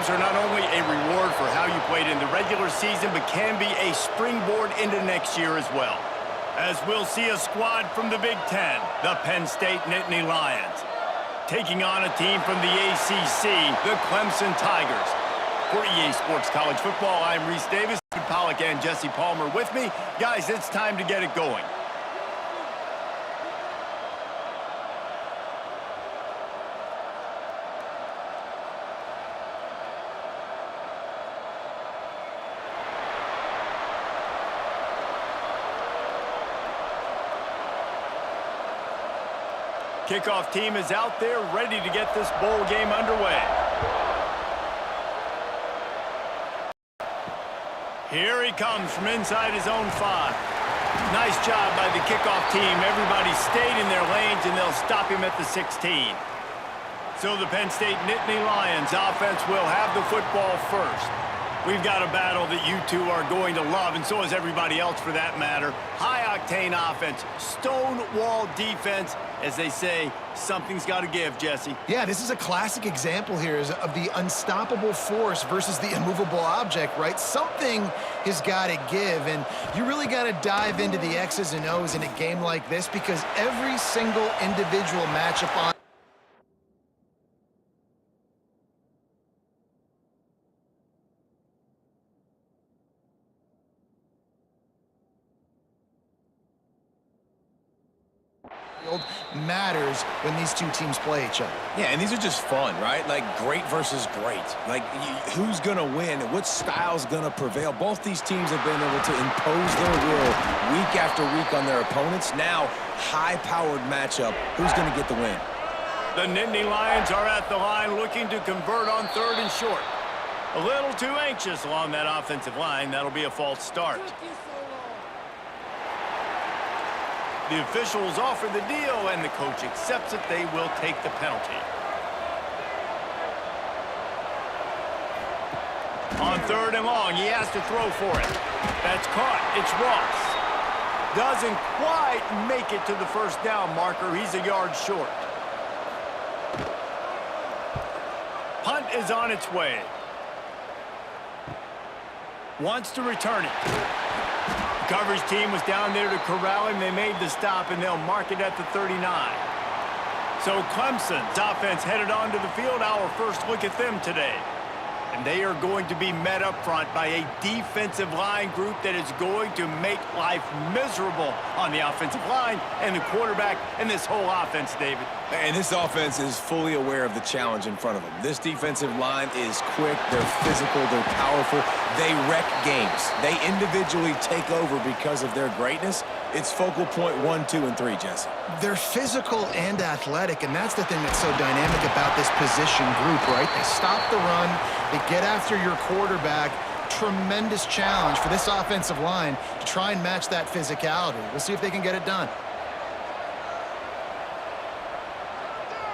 games are not only a reward for how you played in the regular season, but can be a springboard into next year as well. As we'll see a squad from the Big Ten, the Penn State Nittany Lions, taking on a team from the ACC, the Clemson Tigers. For EA Sports College Football, I'm Reese Davis, David Pollack and Jesse Palmer with me. Guys, it's time to get it going. Kickoff team is out there ready to get this bowl game underway. Here he comes from inside his own 5. Nice job by the kickoff team. Everybody stayed in their lanes, and they'll stop him at the 16. So the Penn State Nittany Lions offense will have the football first. We've got a battle that you two are going to love, and so is everybody else for that matter. High-octane offense, stonewall defense. As they say, something's got to give, Jesse. Yeah, this is a classic example here of the unstoppable force versus the immovable object, right? Something has got to give, and you really got to dive into the X's and O's in a game like this because every single individual matchup on matters when these two teams play each other. Yeah, and these are just fun, right? Like great versus great. Like who's going to win and what style's going to prevail. Both these teams have been able to impose their will week after week on their opponents. Now, high-powered matchup. Who's going to get the win? The Nittany Lions are at the line looking to convert on 3rd and short. A little too anxious along that offensive line. That'll be a false start. The officials offer the deal, and the coach accepts it. They will take the penalty. On 3rd and long, he has to throw for it. That's caught. It's Ross. Doesn't quite make it to the first down marker. He's a yard short. Punt is on its way. Wants to return it. Coverage team was down there to corral him. They made the stop, and they'll mark it at the 39. So Clemson's offense headed onto the field. Our first look at them today. And they are going to be met up front by a defensive line group that is going to make life miserable on the offensive line and the quarterback and this whole offense, David. And this offense is fully aware of the challenge in front of them. This defensive line is quick, they're physical, they're powerful. They wreck games. They individually take over because of their greatness. It's focal point 1, 2, and 3, Jesse. They're physical and athletic, and that's the thing that's so dynamic about this position group, right? They stop the run, they get after your quarterback. Tremendous challenge for this offensive line to try and match that physicality. We'll see if they can get it done.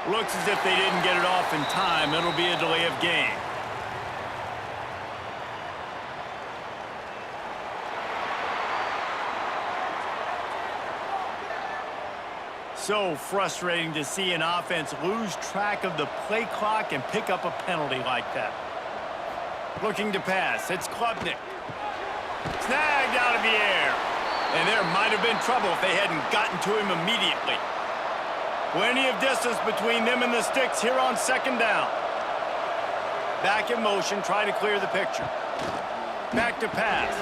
Looks as if they didn't get it off in time. It'll be a delay of game. So frustrating to see an offense lose track of the play clock and pick up a penalty like that. Looking to pass. It's Klubnik. Snagged out of the air. And there might have been trouble if they hadn't gotten to him immediately. Plenty of distance between them and the sticks here on 2nd down. Back in motion, try to clear the picture. Back to pass.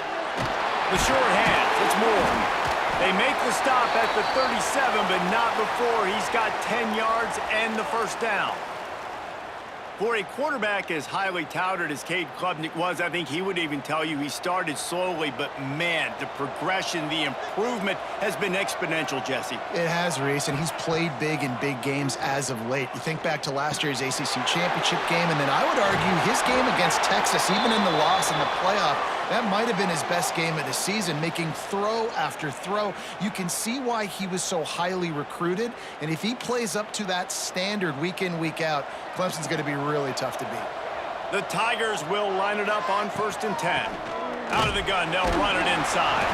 The short hands. It's Moore. They make the stop at the 37, but not before he's got 10 yards and the first down. For a quarterback as highly touted as Cade Klubnik was, I think he would even tell you he started slowly, but man, the progression, the improvement has been exponential, Jesse. It has, Reese, and he's played big in big games as of late. You think back to last year's ACC championship game, and then I would argue his game against Texas, even in the loss in the playoff, that might have been his best game of the season, making throw after throw. You can see why he was so highly recruited, and if he plays up to that standard week in, week out, Clemson's going to be really tough to beat. The Tigers will line it up on 1st and 10. Out of the gun, they'll run it inside.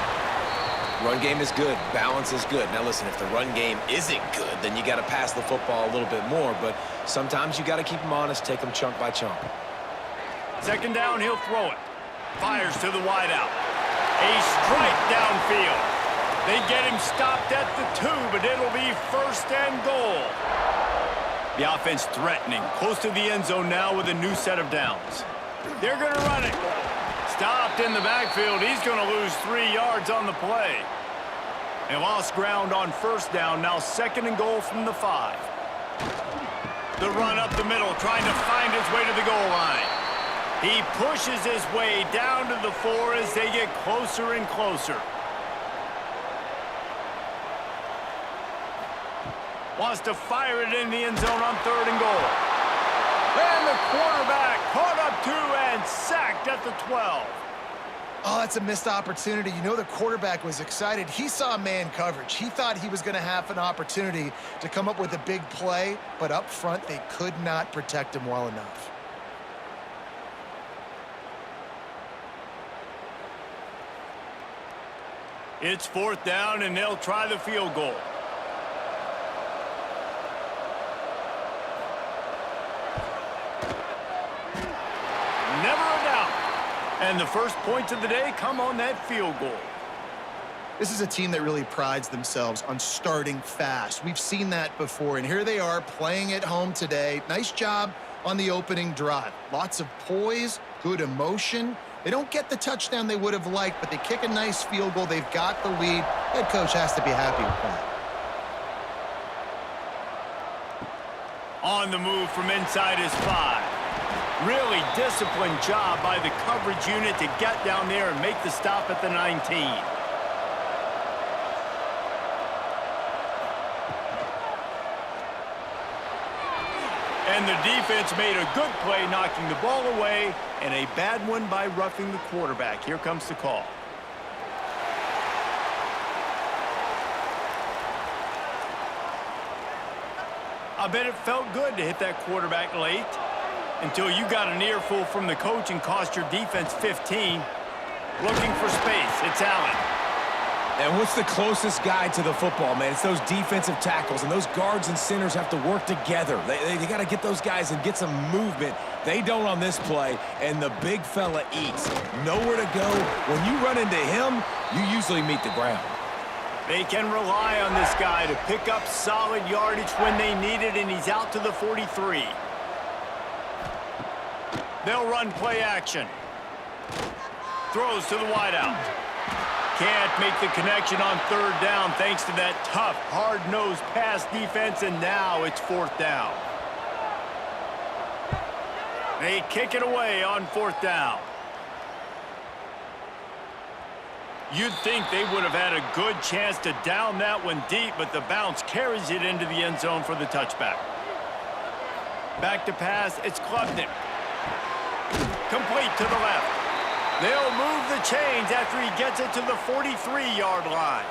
Run game is good. Balance is good. Now listen, if the run game isn't good, then you got to pass the football a little bit more, but sometimes you got to keep them honest, take them chunk by chunk. Second down, he'll throw it. Fires to the wideout. A strike downfield. They get him stopped at the 2, but it'll be first and goal. The offense threatening, close to the end zone now with a new set of downs. They're going to run it. Stopped in the backfield. He's going to lose 3 yards on the play. They lost ground on first down. Now second and goal from the 5. The run up the middle, trying to find his way to the goal line. He pushes his way down to the 4 as they get closer and closer. Wants to fire it in the end zone on third and goal. And the quarterback caught up to and sacked at the 12. Oh, that's a missed opportunity. You know the quarterback was excited. He saw man coverage. He thought he was going to have an opportunity to come up with a big play, but up front they could not protect him well enough. It's fourth down, and they'll try the field goal. Never a doubt. And the first points of the day come on that field goal. This is a team that really prides themselves on starting fast. We've seen that before, and here they are playing at home today. Nice job on the opening drive. Lots of poise, good emotion. They don't get the touchdown they would have liked, but they kick a nice field goal. They've got the lead. Head coach has to be happy with that. On the move from inside his 5. Really disciplined job by the coverage unit to get down there and make the stop at the 19. And the defense made a good play knocking the ball away, and a bad one by roughing the quarterback. Here comes the call. I bet it felt good to hit that quarterback late until you got an earful from the coach and cost your defense 15. Looking for space. It's Allen. And what's the closest guy to the football, man? It's those defensive tackles, and those guards and centers have to work together. They got to get those guys and get some movement. They don't on this play, and the big fella eats. Nowhere to go. When you run into him, you usually meet the ground. They can rely on this guy to pick up solid yardage when they need it, and he's out to the 43. They'll run play action. Throws to the wideout. Can't make the connection on third down thanks to that tough, hard-nosed pass defense, and now it's fourth down. They kick it away on fourth down. You'd think they would have had a good chance to down that one deep, but the bounce carries it into the end zone for the touchback. Back to pass, it's Klubnik. Complete to the left. They'll move the chains after he gets it to the 43-yard line.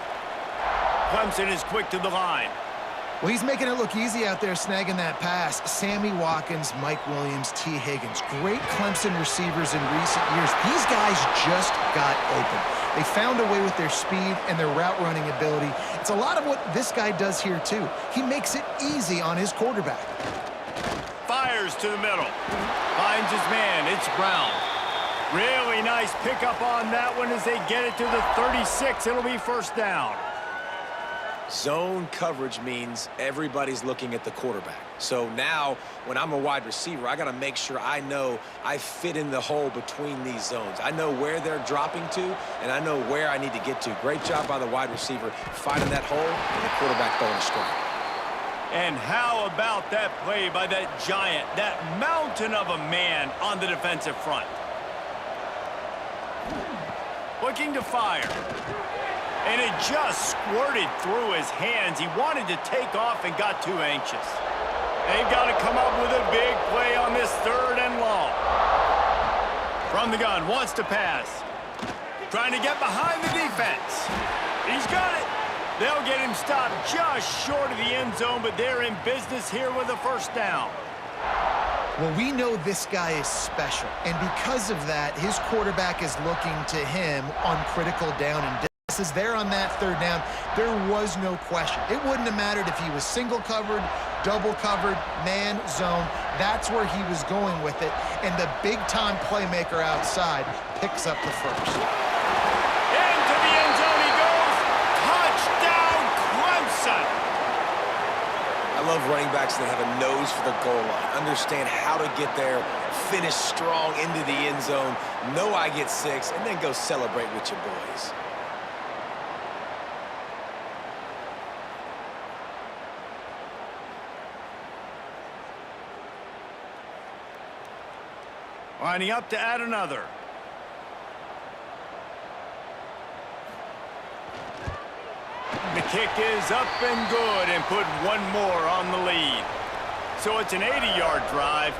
Clemson is quick to the line. Well, he's making it look easy out there snagging that pass. Sammy Watkins, Mike Williams, T. Higgins. Great Clemson receivers in recent years. These guys just got open. They found a way with their speed and their route running ability. It's a lot of what this guy does here, too. He makes it easy on his quarterback. Fires to the middle. Finds his man. It's Brown. Really nice pickup on that one as they get it to the 36. It'll be first down. Zone coverage means everybody's looking at the quarterback. So now, when I'm a wide receiver, I got to make sure I know I fit in the hole between these zones. I know where they're dropping to, and I know where I need to get to. Great job by the wide receiver finding that hole and the quarterback throwing a strike. And how about that play by that giant, that mountain of a man on the defensive front? Looking to fire. And it just squirted through his hands. He wanted to take off and got too anxious. They've got to come up with a big play on this third and long. From the gun, wants to pass. Trying to get behind the defense. He's got it. They'll get him stopped just short of the end zone, but they're in business here with a first down. Well, we know this guy is special, and because of that, his quarterback is looking to him on critical down and distance. There on that third down, there was no question. It wouldn't have mattered if he was single covered double covered, man zone. That's where he was going with it. And the big-time playmaker outside picks up the first. Into the end zone he goes. Touchdown, Clemson! I love running backs that have a nose for the goal line, understand how to get there, finish strong into the end zone, know I get 6, and then go celebrate with your boys. Lining up to add another. The kick is up and good and put one more on the lead. So it's an 80-yard drive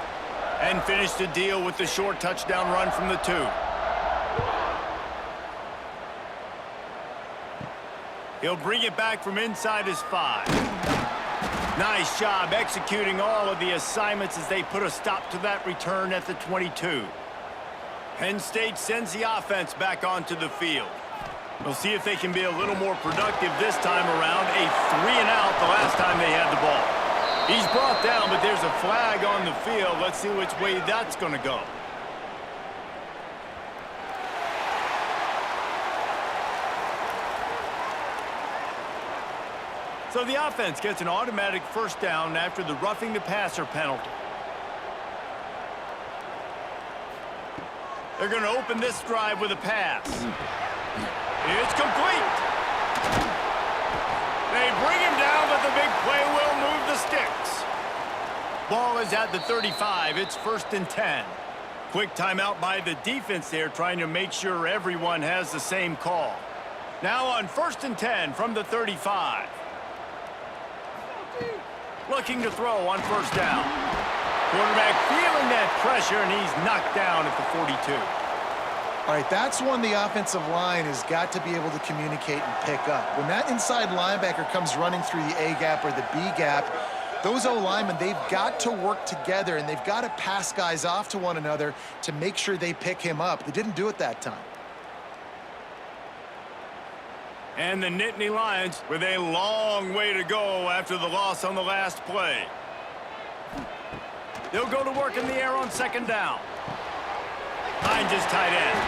and finish the deal with the short touchdown run from the 2. He'll bring it back from inside his 5. Nice job executing all of the assignments as they put a stop to that return at the 22. Penn State sends the offense back onto the field. We'll see if they can be a little more productive this time around. A 3-and-out the last time they had the ball. He's brought down, but there's a flag on the field. Let's see which way that's going to go. So the offense gets an automatic first down after the roughing the passer penalty. They're going to open this drive with a pass. It's complete. They bring him down, but the big play will move the sticks. Ball is at the 35. It's 1st and 10. Quick timeout by the defense there, trying to make sure everyone has the same call. Now on 1st and 10 from the 35. Looking to throw on 1st down. Quarterback feeling that pressure, and he's knocked down at the 42. All right, that's one the offensive line has got to be able to communicate and pick up. When that inside linebacker comes running through the A gap or the B gap, those O-linemen, they've got to work together, and they've got to pass guys off to one another to make sure they pick him up. They didn't do it that time. And the Nittany Lions with a long way to go after the loss on the last play. They'll go to work in the air on 2nd down. Behind his tight end.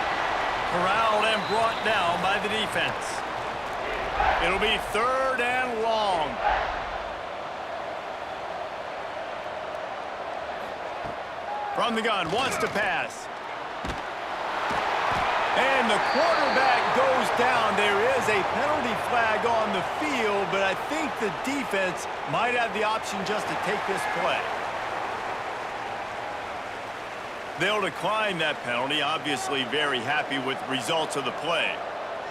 Corralled and brought down by the defense. It'll be 3rd and long. From the gun, wants to pass. And the quarterback goes down. There is a penalty flag on the field, but I think the defense might have the option just to take this play. They'll decline that penalty, obviously very happy with the results of the play.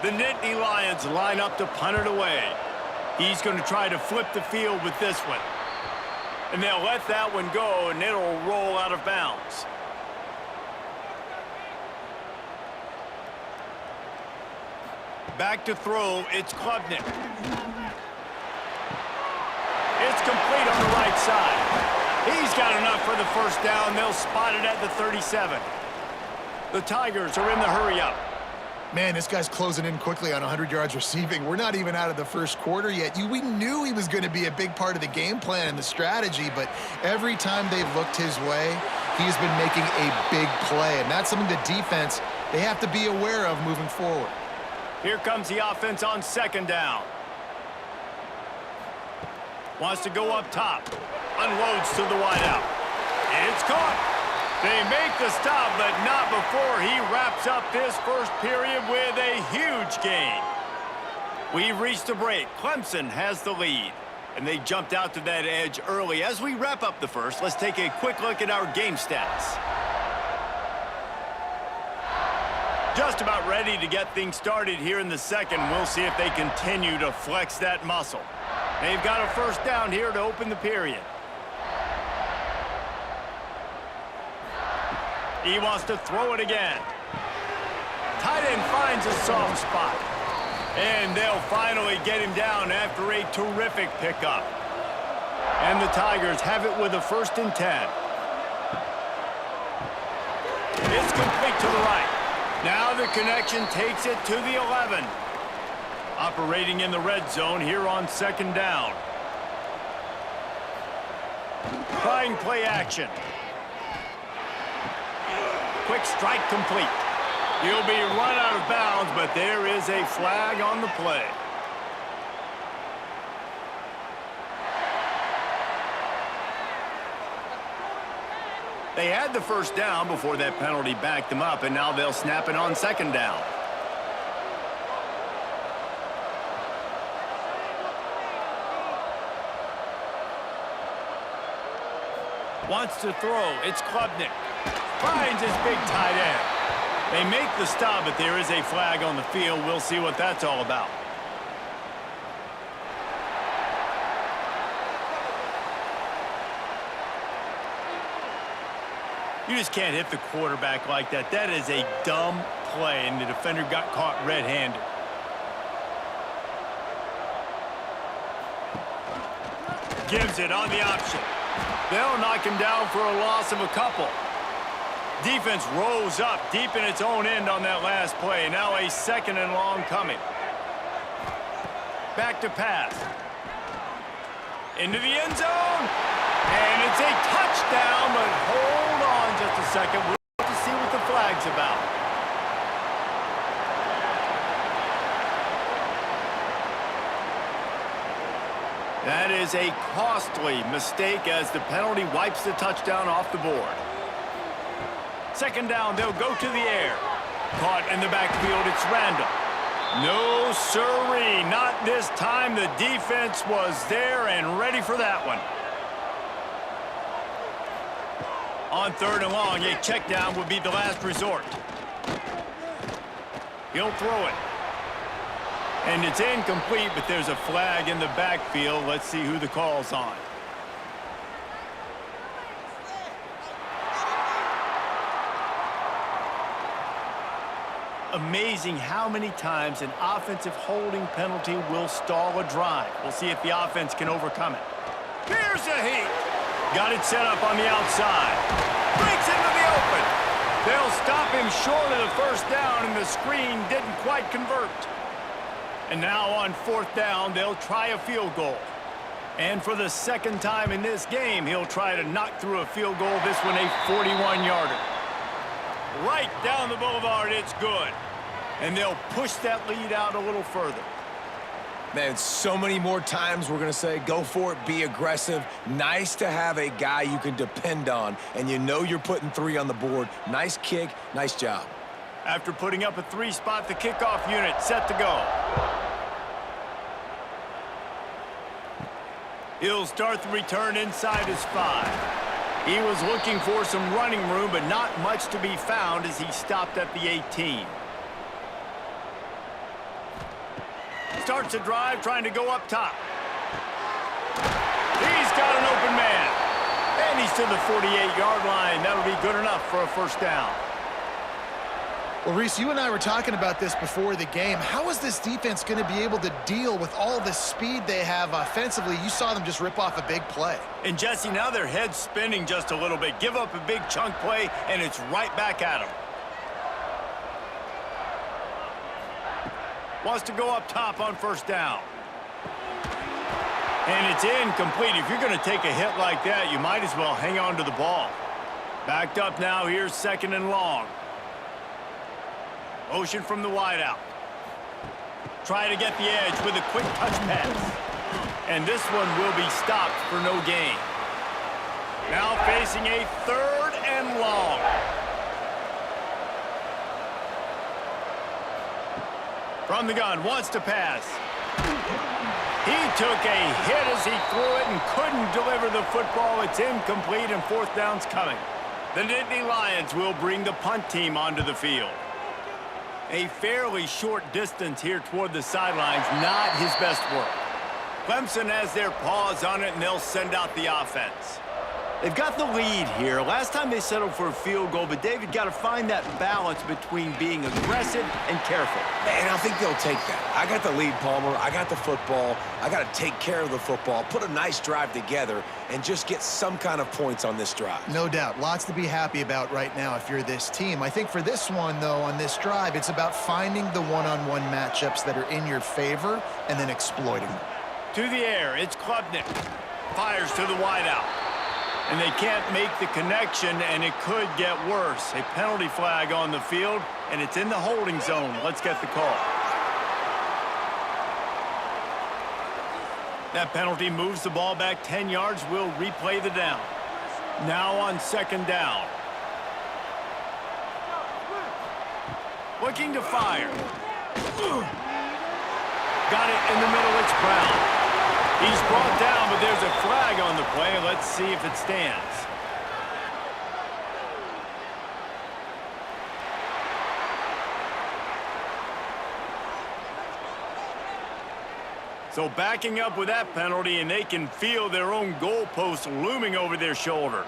The Nittany Lions line up to punt it away. He's going to try to flip the field with this one. And they'll let that one go, and it'll roll out of bounds. Back to throw, it's Klubnik. It's complete on the right side. He's got enough for the 1st down. They'll spot it at the 37. The Tigers are in the hurry-up. Man, this guy's closing in quickly on 100 yards receiving. We're not even out of the 1st quarter yet. We knew he was going to be a big part of the game plan and the strategy, but every time they've looked his way, he's been making a big play, and that's something the defense, they have to be aware of moving forward. Here comes the offense on 2nd down. Wants to go up top. Unloads to the wideout. It's caught. They make the stop, but not before he wraps up this 1st period with a huge gain. We've reached a break. Clemson has the lead, and they jumped out to that edge early. As we wrap up the 1st, let's take a quick look at our game stats. Just about ready to get things started here in the 2nd. We'll see if they continue to flex that muscle. They've got a 1st down here to open the period. He wants to throw it again. Tight end finds a soft spot. And they'll finally get him down after a terrific pickup. And the Tigers have it with a 1st and 10. It's complete to the right. Now the connection takes it to the 11. Operating in the red zone here on 2nd down. Trying play action. Quick strike complete. He'll be run out of bounds, but there is a flag on the play. They had the first down before that penalty backed them up, and now they'll snap it on second down. Wants to throw. It's Klubnik. Finds his big tight end. They make the stop, but there is a flag on the field. We'll see what that's all about. You just can't hit the quarterback like that. That is a dumb play, and the defender got caught red-handed. Gives it on the option. They'll knock him down for a loss of a couple. Defense rose up deep in its own end on that last play. Now a second and long coming. Back to pass. Into the end zone. And it's a touchdown, but hold on just a second. We'll have to see what the flag's about. That is a costly mistake as the penalty wipes the touchdown off the board. Second down, they'll go to the air. Caught in the backfield, it's Randall. No siree, not this time. The defense was there and ready for that one. On third and long, a check down would be the last resort. He'll throw it. And it's incomplete, but there's a flag in the backfield. Let's see who the call's on. Amazing how many times an offensive holding penalty will stall a drive. We'll see if the offense can overcome it. Here's a heat. Got it set up on the outside. Breaks into the open. They'll stop him short of the first down, and the screen didn't quite convert. And now on fourth down, they'll try a field goal. And for the second time in this game, he'll try to knock through a field goal, this one a 41-yarder. Right down the boulevard, it's good. And they'll push that lead out a little further. Man, so many more times we're going to say, go for it, be aggressive. Nice to have a guy you can depend on, and you know you're putting 3 on the board. Nice kick, nice job. After putting up a 3-spot, the kickoff unit set to go. He'll start the return inside his 5. He was looking for some running room, but not much to be found as he stopped at the 18. Starts a drive trying to go up top. He's got an open man. And he's to the 48-yard line. That'll be good enough for a first down. Well, Reese, you and I were talking about this before the game. How is this defense going to be able to deal with all the speed they have offensively? You saw them just rip off a big play. And, Jesse, now their head's spinning just a little bit. Give up a big chunk play, and it's right back at them. Wants to go up top on first down. And it's incomplete. If you're going to take a hit like that, you might as well hang on to the ball. Backed up now. Here's second and long. Motion from the wideout. Try to get the edge with a quick touch pass. And this one will be stopped for no gain. Now facing a third and long. From the gun, wants to pass. He took a hit as he threw it and couldn't deliver the football. It's incomplete and fourth down's coming. The Nittany Lions will bring the punt team onto the field. A fairly short distance here toward the sidelines, not his best work. Clemson has their paws on it, and they'll send out the offense. They've got the lead here. Last time they settled for a field goal, but David got to find that balance between being aggressive and careful. And I think they'll take that. I got the lead, Palmer. I got the football. I got to take care of the football, put a nice drive together, and just get some kind of points on this drive. No doubt. Lots to be happy about right now if you're this team. I think for this one, though, on this drive, it's about finding the one-on-one matchups that are in your favor and then exploiting them. To the air, it's Klubnik. Fires to the wideout. And they can't make the connection, and it could get worse. A penalty flag on the field, and it's in the holding zone. Let's get the call. That penalty moves the ball back 10 yards. We'll replay the down. Now on second down. Looking to fire. Got it in the middle. It's Brown. He's brought down, but there's a flag on the play. Let's see if it stands. So backing up with that penalty, and they can feel their own goalpost looming over their shoulder.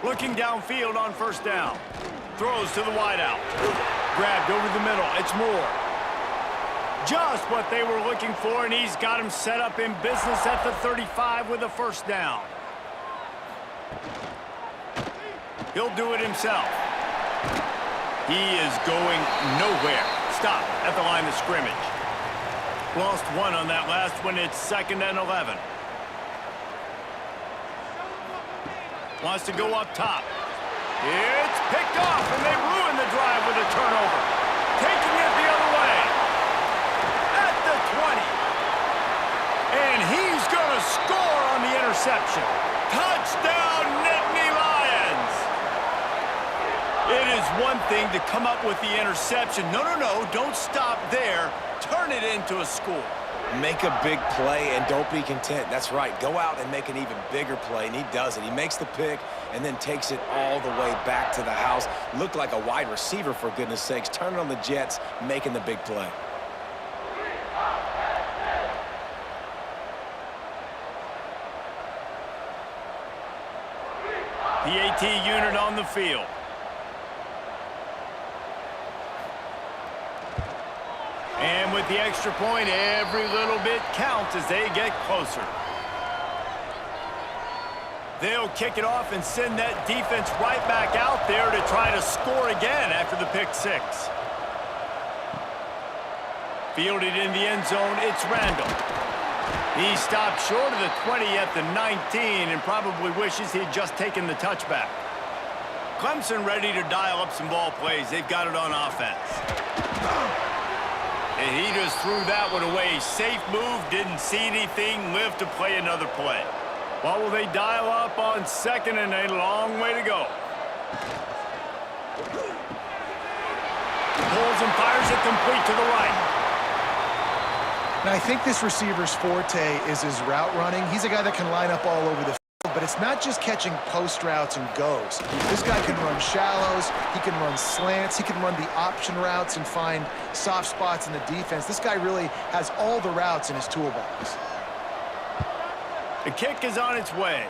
Looking downfield on first down. Throws to the wideout. Grabbed over the middle. It's Moore. Just what they were looking for, and he's got him set up in business at the 35 with a first down. He'll do it himself. He is going nowhere. Stop at the line of scrimmage. Lost one on that last one. It's 2nd and 11. Wants to go up top. It's picked off, and they ruin the drive with a turnover. Taking it the other way. At the 20. And he's going to score on the interception. Touchdown, Nittany Lions. It is one thing to come up with the interception. No, don't stop there. Turn it into a score. Make a big play and don't be content. That's right. Go out and make an even bigger play, and he does it. He makes the pick and then takes it all the way back to the house. Looked like a wide receiver, for goodness sakes. Turning on the Jets, making the big play. The AT unit on the field. And with the extra point, every little bit counts as they get closer. They'll kick it off and send that defense right back out there to try to score again after the pick six. Fielded in the end zone, it's Randall. He stopped short of the 20 at the 19 and probably wishes he'd just taken the touchback. Clemson ready to dial up some ball plays. They've got it on offense. And he just threw that one away. Safe move, didn't see anything, lived to play another play. What will they dial up on second, and a long way to go. Pulls and fires it complete to the right. Now, I think this receiver's forte is his route running. He's a guy that can line up all over the field, but it's not just catching post routes and goes. This guy can run shallows, he can run slants, he can run the option routes and find soft spots in the defense. This guy really has all the routes in his toolbox. The kick is on its way.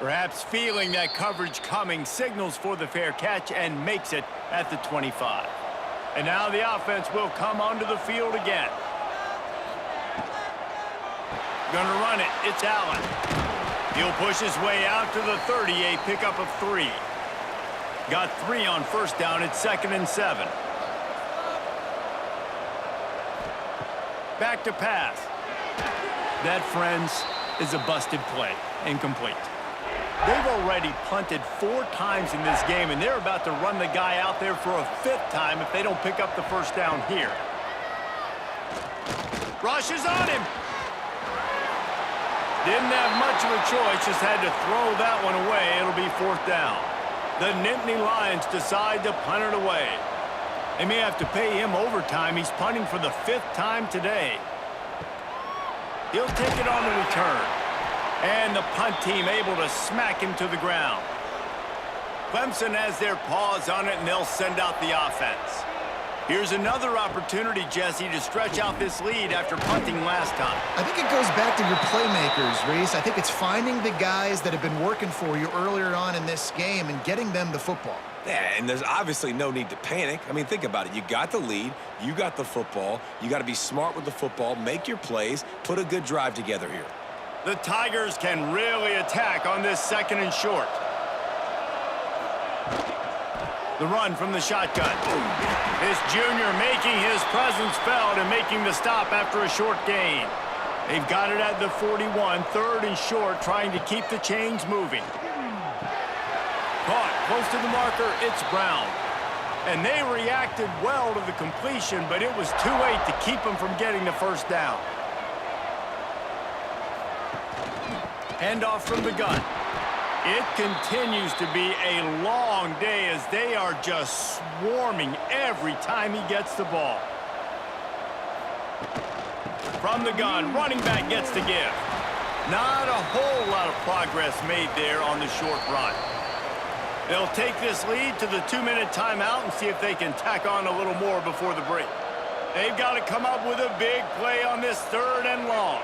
Perhaps feeling that coverage coming, signals for the fair catch and makes it at the 25. And now the offense will come onto the field again. Gonna run it. It's Allen. He'll push his way out to the 30, a pickup of 3. Got 3 on first down. It's 2nd and 7. Back to pass. That, friends, is a busted play. Incomplete. They've already punted 4 times in this game, and they're about to run the guy out there for a 5th time if they don't pick up the first down here. Rush is on him. Didn't have much of a choice, just had to throw that one away. It'll be 4th down. The Nittany Lions decide to punt it away. They may have to pay him overtime. He's punting for the 5th time today. He'll take it on the return. And the punt team able to smack him to the ground. Clemson has their paws on it, and they'll send out the offense. Here's another opportunity, Jesse, to stretch out this lead after punting last time. I think it goes back to your playmakers, Reese. I think it's finding the guys that have been working for you earlier on in this game and getting them the football. Yeah, and there's obviously no need to panic. I mean, think about it. You got the lead. You got the football. You got to be smart with the football, make your plays, put a good drive together here. The Tigers can really attack on this 2nd and short. The run from the shotgun. This junior making his presence felt and making the stop after a short gain. They've got it at the 41, third and short, trying to keep the chains moving. Caught close to the marker, it's Brown. And they reacted well to the completion, but it was too late to keep them from getting the first down. Handoff from the gun. It continues to be a long day as they are just swarming every time he gets the ball. From the gun, running back gets the give. Not a whole lot of progress made there on the short run. They'll take this lead to the 2-minute timeout and see if they can tack on a little more before the break. They've got to come up with a big play on this 3rd and long.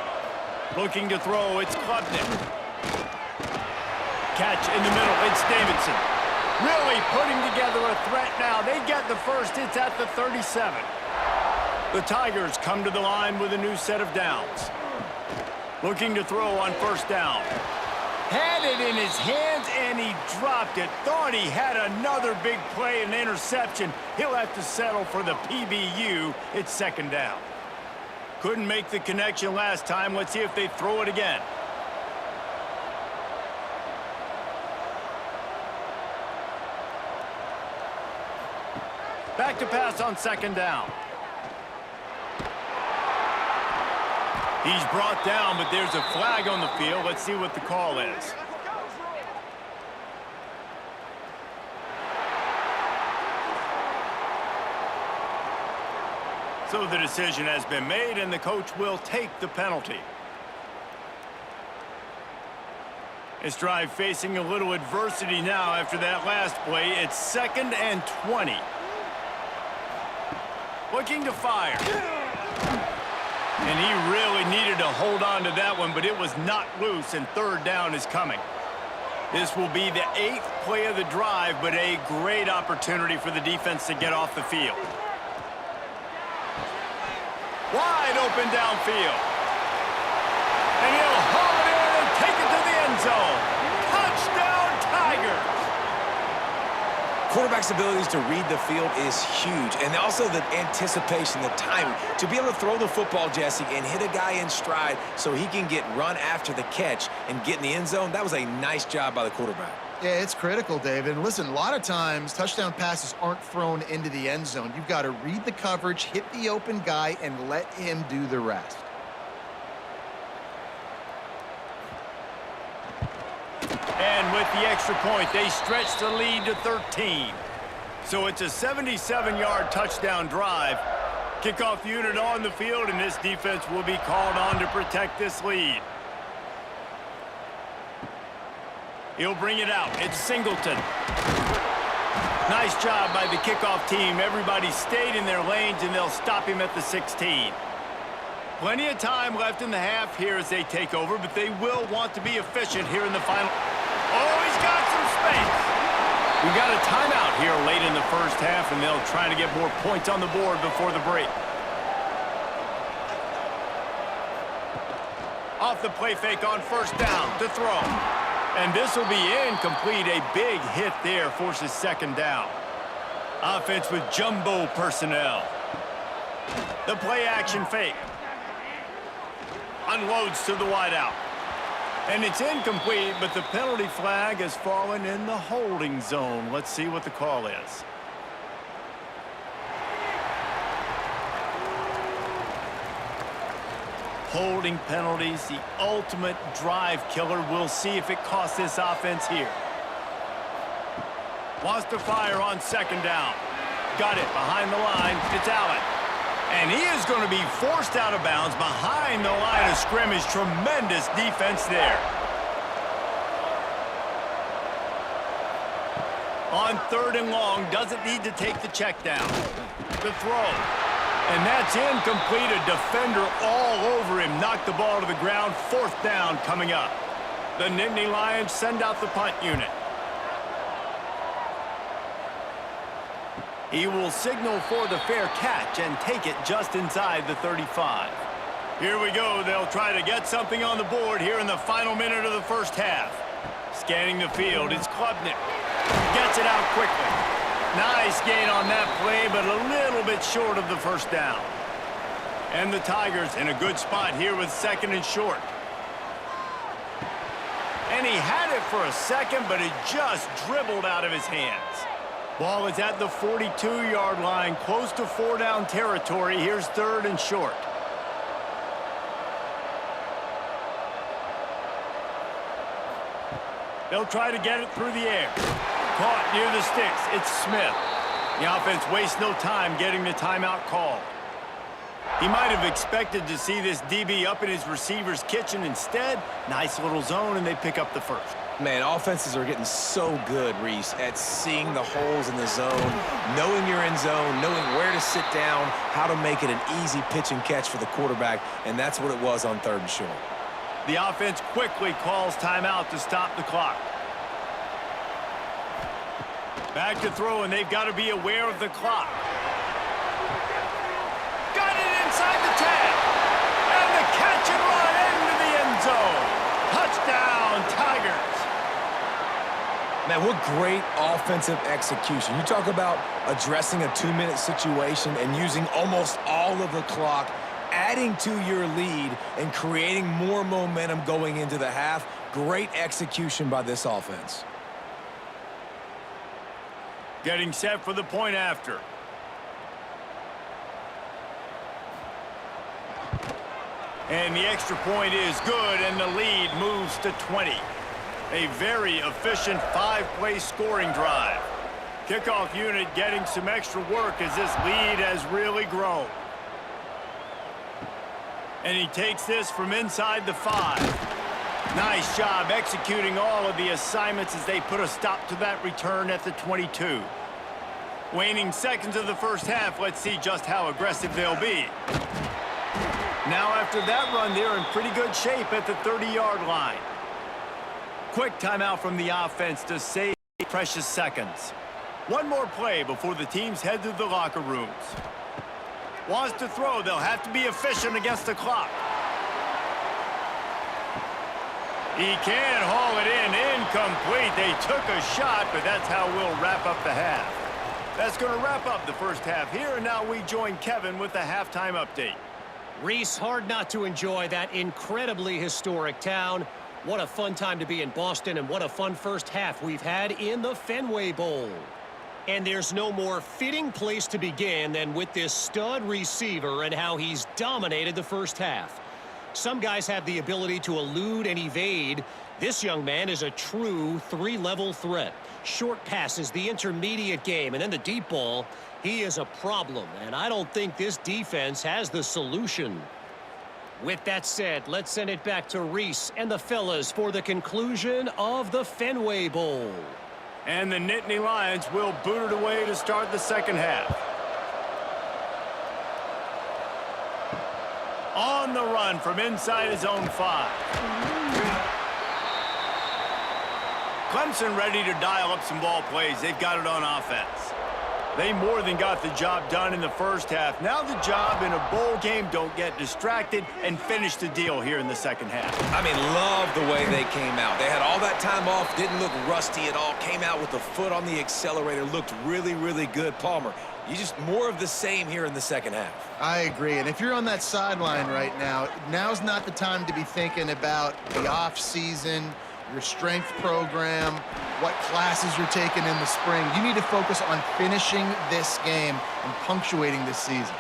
Looking to throw, it's Klubnik. Catch in the middle, it's Davidson. Really putting together a threat now. They get the first, it's at the 37. The Tigers come to the line with a new set of downs. Looking to throw on 1st down. Had it in his hands and he dropped it. Thought he had another big play and interception. He'll have to settle for the PBU. It's 2nd down. Couldn't make the connection last time. Let's see if they throw it again. Back to pass on 2nd down. He's brought down, but there's a flag on the field. Let's see what the call is. So the decision has been made, and the coach will take the penalty. This drive facing a little adversity now after that last play. It's 2nd and 20. Looking to fire. And he really needed to hold on to that one, but it was not loose, and 3rd down is coming. This will be the 8th play of the drive, but a great opportunity for the defense to get off the field. Wide open downfield. And he'll haul it in and take it to the end zone. Touchdown, Tigers! Quarterback's abilities to read the field is huge, and also the anticipation, the timing. To be able to throw the football, Jesse, and hit a guy in stride so he can get run after the catch and get in the end zone, that was a nice job by the quarterback. Yeah, it's critical, David. And listen, a lot of times touchdown passes aren't thrown into the end zone. You've got to read the coverage, hit the open guy, and let him do the rest. And with the extra point, they stretch the lead to 13. So it's a 77-yard touchdown drive. Kickoff unit on the field, and this defense will be called on to protect this lead. He'll bring it out. It's Singleton. Nice job by the kickoff team. Everybody stayed in their lanes, and they'll stop him at the 16. Plenty of time left in the half here as they take over, but they will want to be efficient here in the final. Oh, he's got some space. We got a timeout here late in the first half, and they'll try to get more points on the board before the break. Off the play fake on 1st down to throw. And this will be incomplete. A big hit there forces 2nd down. Offense with jumbo personnel. The play action fake. Unloads to the wideout. And it's incomplete, but the penalty flag has fallen in the holding zone. Let's see what the call is. Holding penalties, the ultimate drive killer. We'll see if it costs this offense here. Wants to fire on 2nd down. Got it behind the line. It's Allen. And he is going to be forced out of bounds behind the line of scrimmage. Tremendous defense there. On 3rd and long, doesn't need to take the check down. The throw. And that's incomplete. A defender all over him. Knocked the ball to the ground. 4th down coming up. The Nittany Lions send out the punt unit. He will signal for the fair catch and take it just inside the 35. Here we go. They'll try to get something on the board here in the final minute of the first half. Scanning the field, it's Klubnik. Gets it out quickly. Nice gain on that play, but a little bit short of the first down. And the Tigers in a good spot here with 2nd and short. And he had it for a second, but it just dribbled out of his hands. Ball is at the 42-yard line, close to 4-down territory. Here's 3rd and short. They'll try to get it through the air. Caught near the sticks. It's Smith. The offense wastes no time getting the timeout called. He might have expected to see this DB up in his receiver's kitchen. Instead, nice little zone, and they pick up the first. Man, offenses are getting so good, Reese, at seeing the holes in the zone, knowing your end zone, knowing where to sit down, how to make it an easy pitch and catch for the quarterback, and that's what it was on 3rd and short. The offense quickly calls timeout to stop the clock. Back to throw, and they've got to be aware of the clock. Got it inside the 10. And the catch and run into the end zone. Touchdown, Tigers. Man, what great offensive execution. You talk about addressing a 2-minute situation and using almost all of the clock, adding to your lead and creating more momentum going into the half. Great execution by this offense. Getting set for the point after. And the extra point is good, and the lead moves to 20. A very efficient 5-play scoring drive. Kickoff unit getting some extra work as this lead has really grown. And he takes this from inside the 5. Nice job executing all of the assignments as they put a stop to that return at the 22. Waning seconds of the first half, let's see just how aggressive they'll be. Now after that run, they're in pretty good shape at the 30-yard line. Quick timeout from the offense to save precious seconds. One more play before the teams head to the locker rooms. Wants to throw, they'll have to be efficient against the clock. He can't haul it in, incomplete. They took a shot, but that's how we'll wrap up the half. That's going to wrap up the first half here, and now we join Kevin with the halftime update. Reese, hard not to enjoy that incredibly historic town. What a fun time to be in Boston, and what a fun first half we've had in the Fenway Bowl. And there's no more fitting place to begin than with this stud receiver and how he's dominated the first half. Some guys have the ability to elude and evade. This young man is a true 3-level threat. Short passes, the intermediate game, and then the deep ball. He is a problem, and I don't think this defense has the solution. With that said, let's send it back to Reese and the fellas for the conclusion of the Fenway Bowl. And the Nittany Lions will boot it away to start the second half. On the run from inside his own 5. Clemson ready to dial up some ball plays. They've got it on offense. They more than got the job done in the first half. Now the job in a bowl game, don't get distracted and finish the deal here in the second half. I mean, love the way they came out. They had all that time off, didn't look rusty at all, came out with the foot on the accelerator, looked really, really good. Palmer, you just more of the same here in the second half. I agree. And if you're on that sideline right now, now's not the time to be thinking about the off season, your strength program, what classes you're taking in the spring. You need to focus on finishing this game and punctuating this season.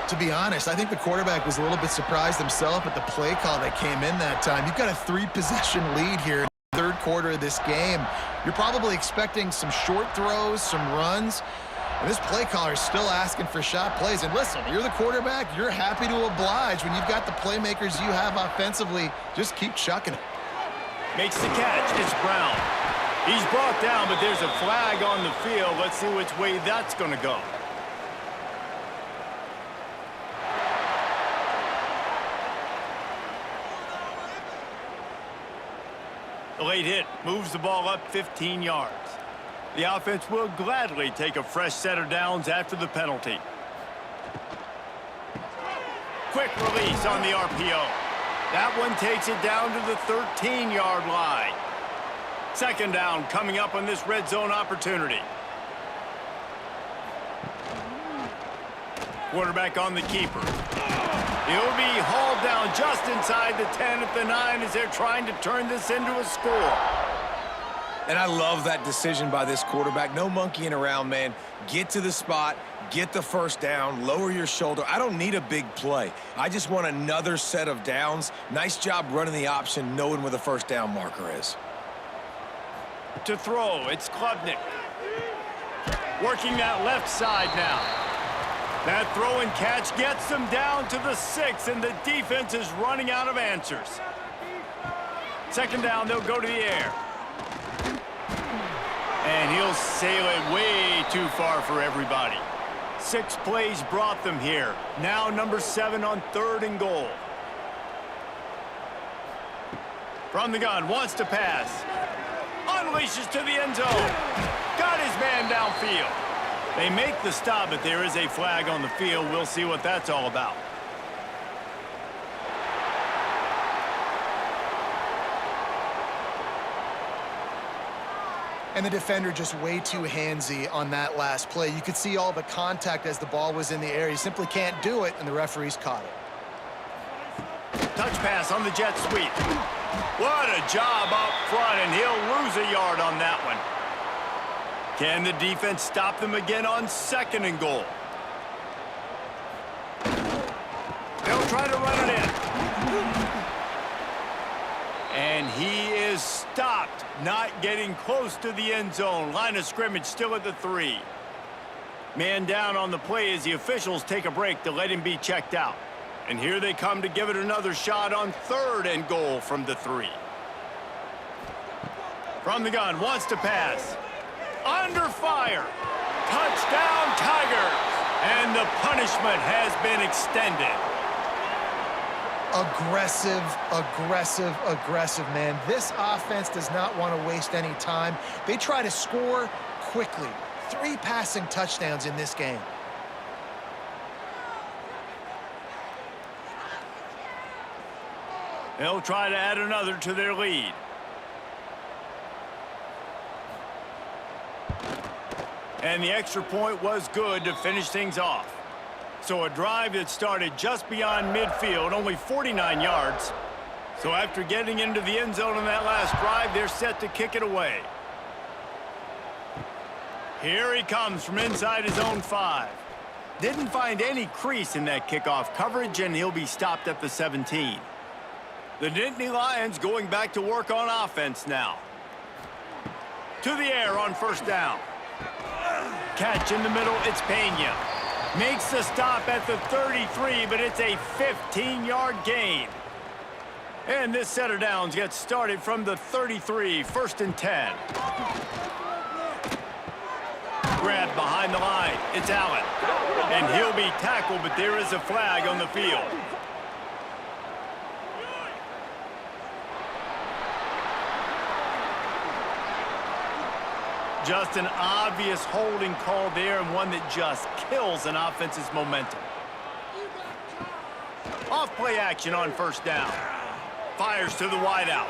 To be honest, I think the quarterback was a little bit surprised himself at the play call that came in that time. You've got a 3-possession lead here in the third quarter of this game. You're probably expecting some short throws, some runs. And this play caller is still asking for shot plays. And listen, you're the quarterback. You're happy to oblige when you've got the playmakers you have offensively. Just keep chucking it. Makes the catch. It's Brown. He's brought down, but there's a flag on the field. Let's see which way that's going to go. The late hit moves the ball up 15 yards. The offense will gladly take a fresh set of downs after the penalty. Quick release on the RPO. That one takes it down to the 13-yard line. Second down coming up on this red zone opportunity. Quarterback on the keeper. He'll be hauled down just inside the 10 at the 9 as they're trying to turn this into a score. And I love that decision by this quarterback. No monkeying around, man. Get to the spot, get the first down, lower your shoulder. I don't need a big play. I just want another set of downs. Nice job running the option, knowing where the first down marker is. To throw, it's Klubnik. Working that left side now. That throw and catch gets them down to the 6, and the defense is running out of answers. Second down, they'll go to the air. And he'll sail it way too far for everybody. 6 plays brought them here. Now number 7 on 3rd and goal. From the gun, wants to pass. Unleashes to the end zone. Got his man downfield. They make the stop, but there is a flag on the field. We'll see what that's all about. And the defender just way too handsy on that last play. You could see all the contact as the ball was in the air. He simply can't do it, and the referees caught it. Touch pass on the jet sweep. What a job up front, and he'll lose a yard on that one. Can the defense stop them again on 2nd and goal? They'll try to run it in. And he is stopped, not getting close to the end zone. Line of scrimmage still at the 3. Man down on the play as the officials take a break to let him be checked out. And here they come to give it another shot on 3rd and goal from the 3. From the gun, wants to pass. Under fire. Touchdown, Tigers. And the punishment has been extended. Aggressive, aggressive, aggressive, man. This offense does not want to waste any time. They try to score quickly. 3 passing touchdowns in this game. They'll try to add another to their lead. And the extra point was good to finish things off. So a drive that started just beyond midfield, only 49 yards. So after getting into the end zone on that last drive, they're set to kick it away. Here he comes from inside his own 5. Didn't find any crease in that kickoff coverage, and he'll be stopped at the 17. The Nittany Lions going back to work on offense now. To the air on 1st down. Catch in the middle, it's Pena. Makes the stop at the 33, but it's a 15-yard gain. And this set of downs gets started from the 33, 1st and 10. Grab behind the line, it's Allen. And he'll be tackled, but there is a flag on the field. Just an obvious holding call there, and one that just kills an offense's momentum. Off play action on 1st down. Fires to the wideout.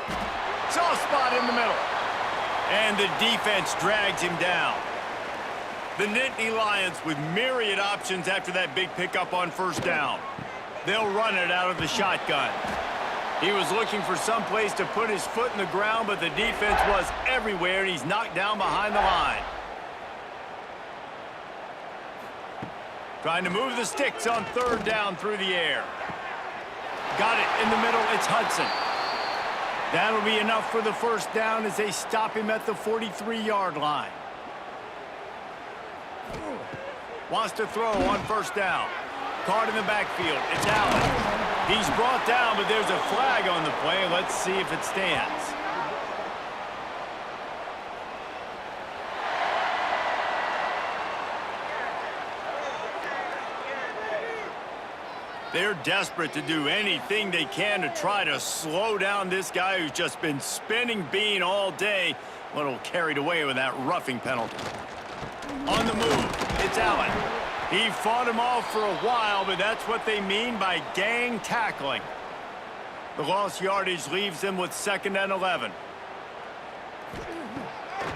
Soft spot in the middle. And the defense drags him down. The Nittany Lions with myriad options after that big pickup on 1st down. They'll run it out of the shotgun. He was looking for some place to put his foot in the ground, but the defense was everywhere, and he's knocked down behind the line. Trying to move the sticks on 3rd down through the air. Got it in the middle, it's Hudson. That'll be enough for the 1st down as they stop him at the 43-yard line. Wants to throw on 1st down. Card in the backfield, it's Allen. He's brought down, but there's a flag on the play. Let's see if it stands. They're desperate to do anything they can to try to slow down this guy who's just been spinning bean all day. A little carried away with that roughing penalty. On the move, it's Allen. He fought him off for a while, but that's what they mean by gang tackling. The lost yardage leaves them with 2nd and 11.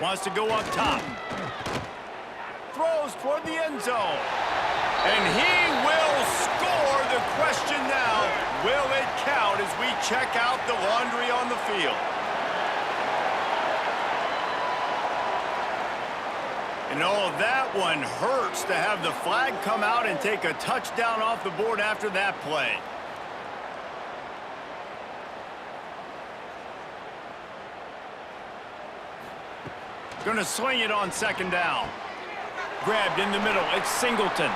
Wants to go up top. Throws toward the end zone. And he will score. The question now, will it count as we check out the laundry on the field? And oh, that one hurts to have the flag come out and take a touchdown off the board after that play. Going to sling it on second down. Grabbed in the middle. It's Singleton.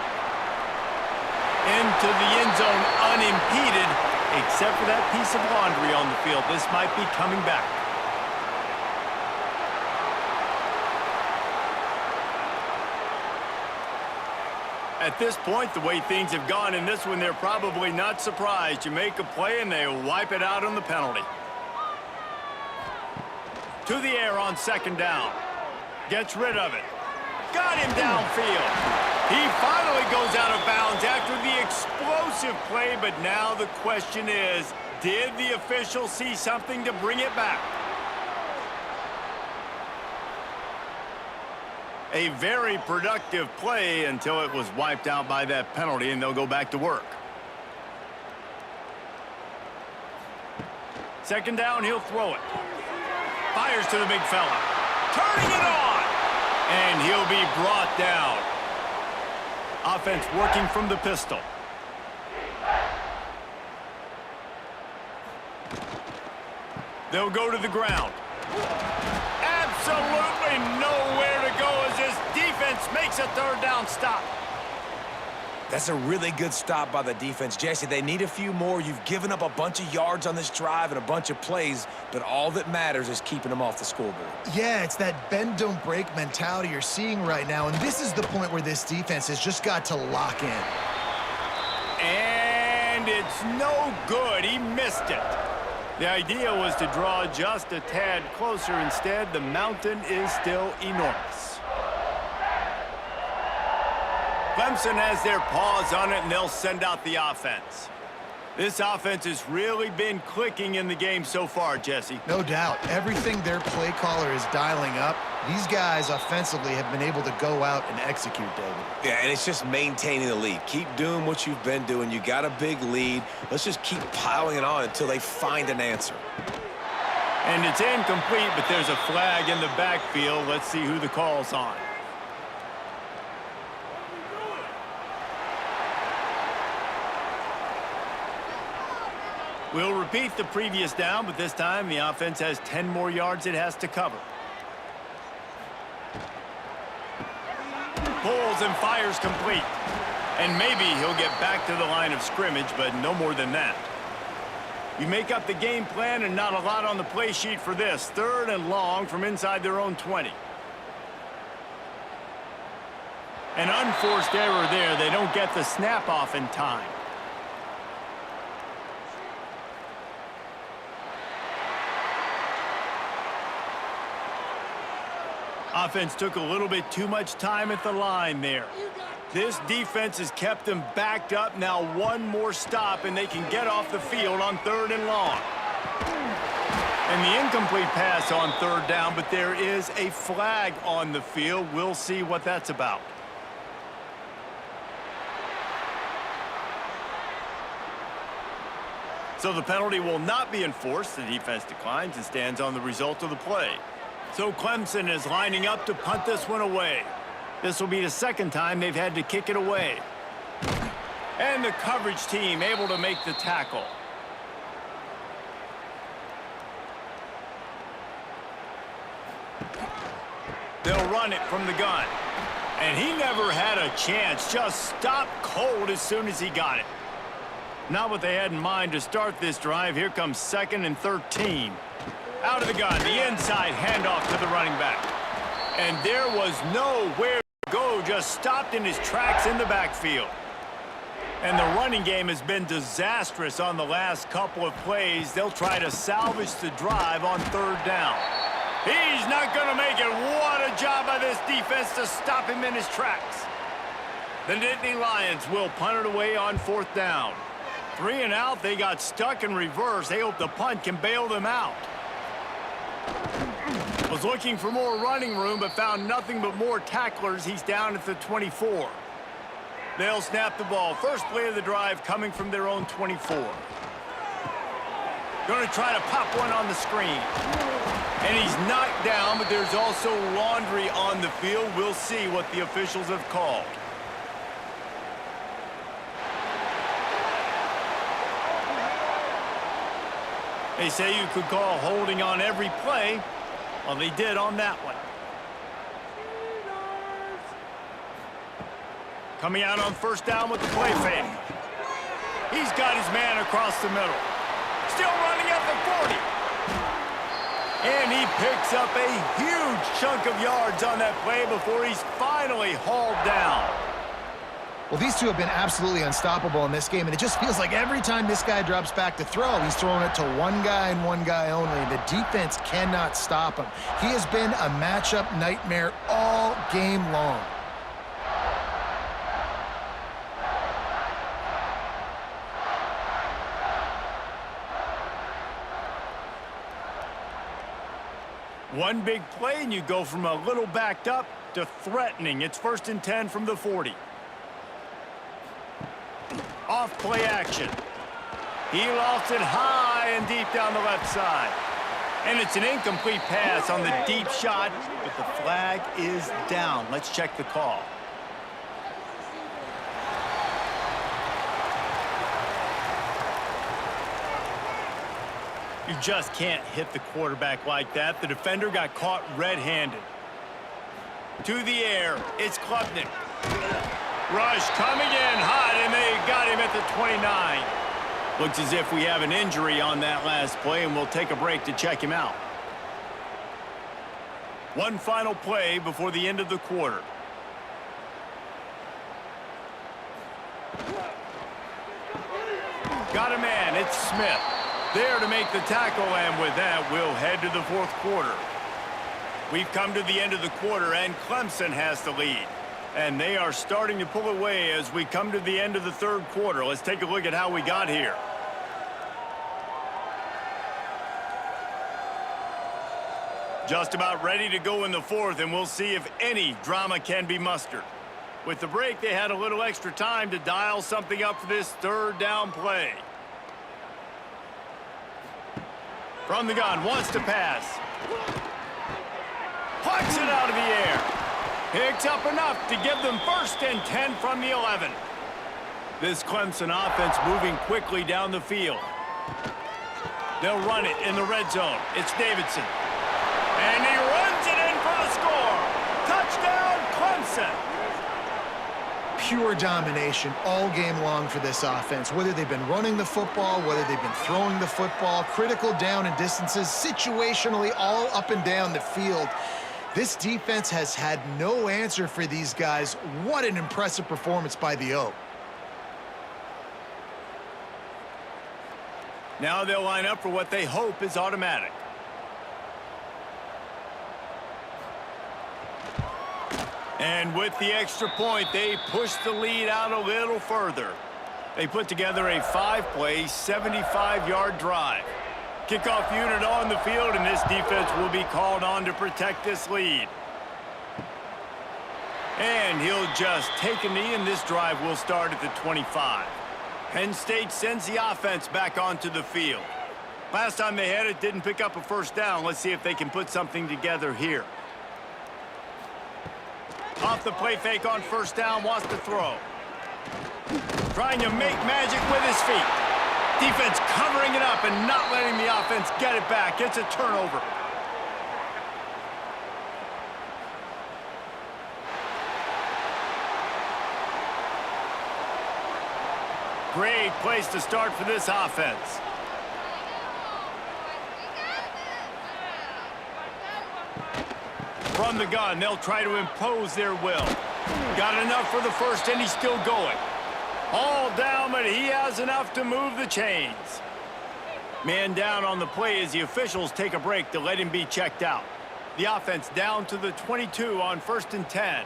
Into the end zone unimpeded, except for that piece of laundry on the field. This might be coming back. At this point, the way things have gone in this one, they're probably not surprised. You make a play and they wipe it out on the penalty. To the air on second down. Gets rid of it. Got him downfield. He finally goes out of bounds after the explosive play, but now the question is, did the official see something to bring it back? A very productive play until it was wiped out by that penalty, and they'll go back to work. Second down, he'll throw it. Fires to the big fella. Turning it on! And he'll be brought down. Offense working from the pistol. They'll go to the ground. Absolutely nowhere to go as this defense makes a third down stop. That's a really good stop by the defense. Jesse, they need a few more. You've given up a bunch of yards on this drive and a bunch of plays, but all that matters is keeping them off the scoreboard. Yeah, it's that bend, don't break mentality you're seeing right now, and this is the point where this defense has just got to lock in. And it's no good. He missed it. The idea was to draw just a tad closer. Instead, the mountain is still enormous. Clemson has their paws on it, and they'll send out the offense. This offense has really been clicking in the game so far, Jesse. No doubt. Everything their play caller is dialing up, these guys offensively have been able to go out and execute, David. Yeah, and it's just maintaining the lead. Keep doing what you've been doing. You got a big lead. Let's just keep piling it on until they find an answer. And it's incomplete, but there's a flag in the backfield. Let's see who the call's on. We'll repeat the previous down, but this time the offense has 10 more yards it has to cover. Pulls and fires complete. And maybe he'll get back to the line of scrimmage, but no more than that. You make up the game plan and not a lot on the play sheet for this. Third and long from inside their own 20. An unforced error there. They don't get the snap off in time. Offense took a little bit too much time at the line there. This defense has kept them backed up. Now one more stop, and they can get off the field on third and long. And the incomplete pass on third down, but there is a flag on the field. We'll see what that's about. So the penalty will not be enforced. The defense declines and stands on the result of the play. So Clemson is lining up to punt this one away. This will be the second time they've had to kick it away. And the coverage team able to make the tackle. They'll run it from the gun. And he never had a chance. Just stopped cold as soon as he got it. Not what they had in mind to start this drive. Here comes 2nd and 13. Out of the gun, the inside handoff to the running back. And there was nowhere to go, just stopped in his tracks in the backfield. And the running game has been disastrous on the last couple of plays. They'll try to salvage the drive on third down. He's not going to make it. What a job by this defense to stop him in his tracks. The Nittany Lions will punt it away on fourth down. 3 and out, they got stuck in reverse. They hope the punt can bail them out. Was looking for more running room, but found nothing but more tacklers. He's down at the 24. They'll snap the ball. First play of the drive coming from their own 24. Going to try to pop one on the screen. And he's knocked down, but there's also laundry on the field. We'll see what the officials have called. They say you could call holding on every play. Well, they did on that one. Coming out on first down with the play fake. He's got his man across the middle. Still running at the 40. And he picks up a huge chunk of yards on that play before he's finally hauled down. Well, these two have been absolutely unstoppable in this game, and it just feels like every time this guy drops back to throw, he's throwing it to one guy and one guy only. The defense cannot stop him. He has been a matchup nightmare all game long. One big play, and you go from a little backed up to threatening. It's 1st and 10 from the 40. Off play action. He lofts it high and deep down the left side. And it's an incomplete pass on the deep shot, but the flag is down. Let's check the call. You just can't hit the quarterback like that. The defender got caught red-handed. To the air, it's Klubnik. Rush coming in hot, and they got him at the 29. Looks as if we have an injury on that last play, and we'll take a break to check him out. One final play before the end of the quarter. Got a man, it's Smith. There to make the tackle, and with that, we'll head to the fourth quarter. We've come to the end of the quarter, and Clemson has the lead. And they are starting to pull away as we come to the end of the third quarter. Let's take a look at how we got here. Just about ready to go in the fourth, and we'll see if any drama can be mustered. With the break, they had a little extra time to dial something up for this third down play. From the gun, wants to pass. Plucks it out of the air. Picks up enough to give them 1st and 10 from the 11. This Clemson offense moving quickly down the field. They'll run it in the red zone. It's Davidson. And he runs it in for the score. Touchdown, Clemson. Pure domination all game long for this offense. Whether they've been running the football, whether they've been throwing the football, critical down and distances, situationally all up and down the field. This defense has had no answer for these guys. What an impressive performance by the O. Now they'll line up for what they hope is automatic. And with the extra point, they push the lead out a little further. They put together a 5-play, 75-yard drive. Kickoff unit on the field, and this defense will be called on to protect this lead. And he'll just take a knee, and this drive will start at the 25. Penn State sends the offense back onto the field. Last time they had it, didn't pick up a first down. Let's see if they can put something together here. Off the play fake on first down, wants to throw. Trying to make magic with his feet. Defense covering it up and not letting the offense get it back. It's a turnover. Great place to start for this offense. From the gun, they'll try to impose their will. Got enough for the first, and he's still going. All down, but he has enough to move the chains. Man down on the play as the officials take a break to let him be checked out. The offense down to the 22 on 1st and 10.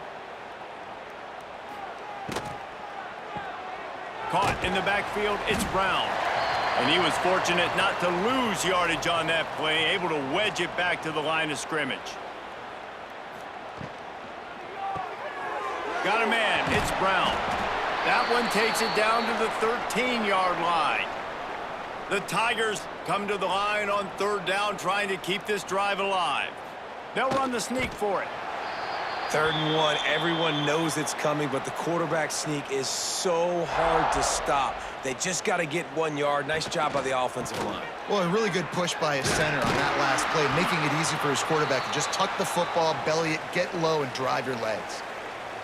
Caught in the backfield, it's Brown. And he was fortunate not to lose yardage on that play, able to wedge it back to the line of scrimmage. Got a man, it's Brown. That one takes it down to the 13-yard line. The Tigers come to the line on 3rd down, trying to keep this drive alive. They'll run the sneak for it. 3rd and 1, everyone knows it's coming, but the quarterback sneak is so hard to stop. They just got to get 1 yard. Nice job by the offensive line. Well, a really good push by his center on that last play, making it easy for his quarterback to just tuck the football, belly it, get low, and drive your legs.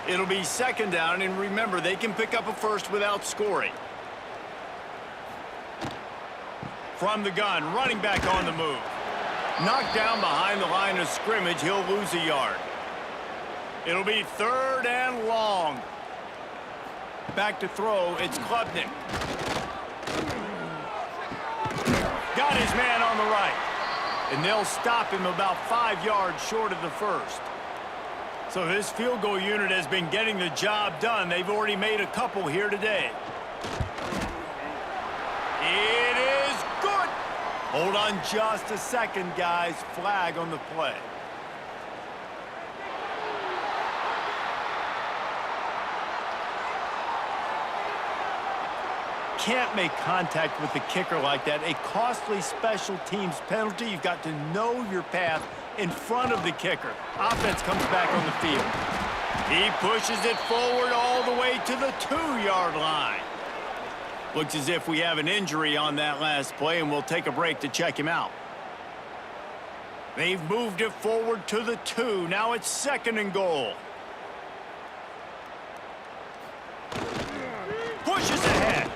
It'll be 2nd down, and remember, they can pick up a first without scoring. From the gun, running back on the move. Knocked down behind the line of scrimmage, he'll lose a yard. It'll be 3rd and long. Back to throw, it's Klubnik. Got his man on the right. And they'll stop him about 5 yards short of the first. So this field goal unit has been getting the job done. They've already made a couple here today. It is good. Hold on just a second, guys. Flag on the play. Can't make contact with the kicker like that. A costly special teams penalty. You've got to know your path in front of the kicker. Offense comes back on the field. He pushes it forward all the way to the 2-yard line. Looks as if we have an injury on that last play, and we'll take a break to check him out. They've moved it forward to the 2. Now it's 2nd and goal. Pushes ahead.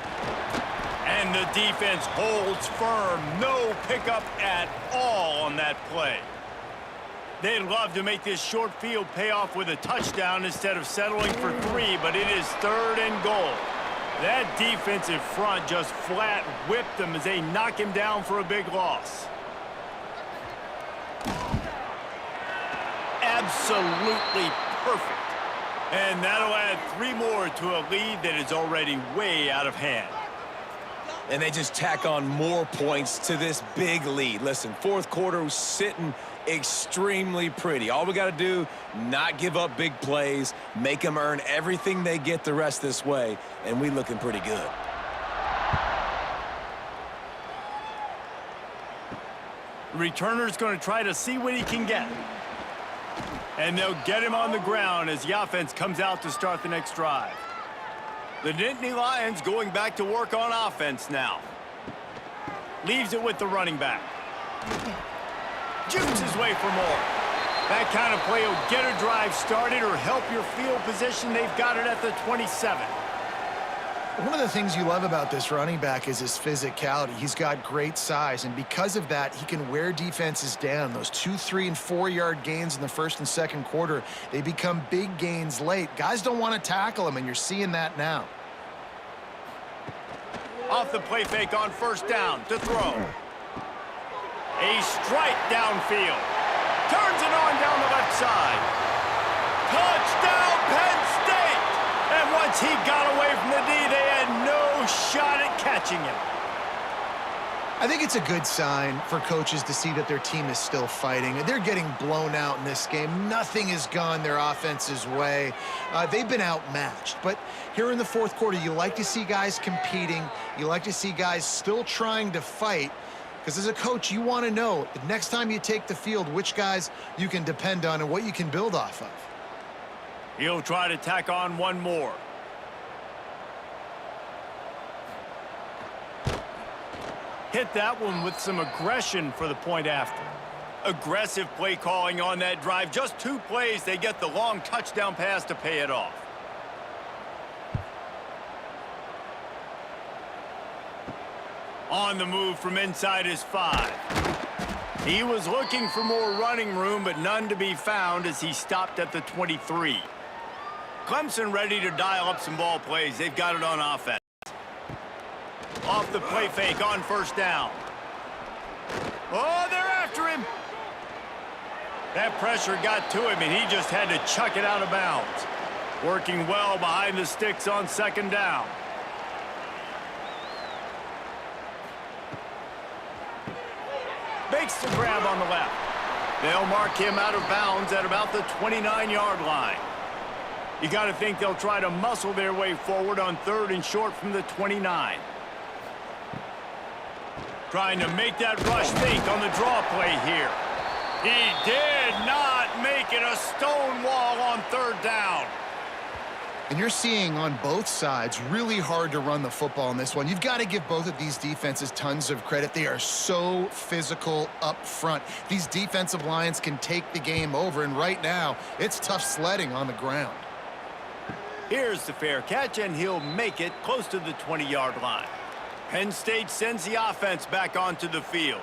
And the defense holds firm. No pickup at all on that play. They'd love to make this short field pay off with a touchdown instead of settling for 3, but it is 3rd and goal. That defensive front just flat whipped them as they knock him down for a big loss. Absolutely perfect. And that'll add 3 more to a lead that is already way out of hand. And they just tack on more points to this big lead. Listen, 4th quarter was sitting extremely pretty. All we got to do, not give up big plays, make them earn everything they get the rest this way, and we looking pretty good. The returner's going to try to see what he can get. And they'll get him on the ground as the offense comes out to start the next drive. The Nittany Lions going back to work on offense now. Leaves it with the running back. Jukes his way for more. That kind of play will get a drive started or help your field position. They've got it at the 27. One of the things you love about this running back is his physicality. He's got great size, and because of that, he can wear defenses down. Those 2-, 3-, and 4-yard gains in the 1st and 2nd quarter, they become big gains late. Guys don't want to tackle him, and you're seeing that now. Off the play fake on 1st down to throw. A strike downfield. Turns it on down the left side. Touchdown, Penn State! And once he got away from the D, they had no shot at catching him. I think it's a good sign for coaches to see that their team is still fighting. They're getting blown out in this game. Nothing has gone their offense's way. They've been outmatched. But here in the 4th quarter, you like to see guys competing. You like to see guys still trying to fight. Because as a coach, you want to know the next time you take the field, which guys you can depend on and what you can build off of. He'll try to tack on one more. Hit that one with some aggression for the point after. Aggressive play calling on that drive. Just 2 plays, they get the long touchdown pass to pay it off. On the move from inside his 5. He was looking for more running room, but none to be found as he stopped at the 23. Clemson ready to dial up some ball plays. They've got it on offense. Off the play fake on 1st down. Oh, they're after him. That pressure got to him, and he just had to chuck it out of bounds. Working well behind the sticks on 2nd down. Makes the grab on the left. They'll mark him out of bounds at about the 29-yard line. You got to think they'll try to muscle their way forward on 3rd and short from the 29. Trying to make that rush think on the draw play here. He did not make it a stone wall on 3rd down. And you're seeing on both sides really hard to run the football in this one. You've got to give both of these defenses tons of credit. They are so physical up front. These defensive lines can take the game over, and right now, it's tough sledding on the ground. Here's the fair catch, and he'll make it close to the 20-yard line. Penn State sends the offense back onto the field.